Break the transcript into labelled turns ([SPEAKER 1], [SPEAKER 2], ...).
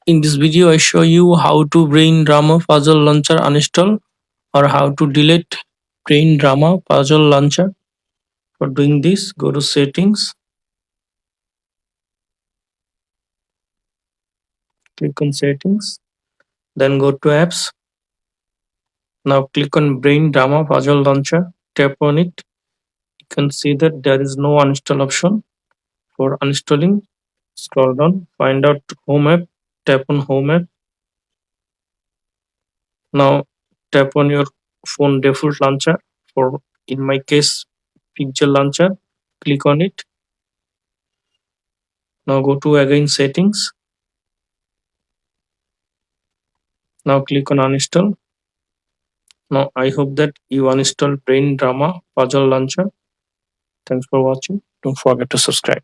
[SPEAKER 1] In this video, I show you how to Brain Drama Puzzle Launcher uninstall or how to delete Brain Drama Puzzle Launcher. For doing this, go to Settings, click on Settings, then go to Apps. Now click on Brain Drama Puzzle Launcher, tap on it. You can see that there is no uninstall option. For uninstalling, scroll down, find out Home app, tap on Home app. Now tap on your phone default launcher. For in my case, Picture Launcher, click on it. Now go to again Settings. Now click on Uninstall. Now I hope that you uninstall Brain Drama Puzzle Launcher. Thanks for watching. Don't forget to subscribe.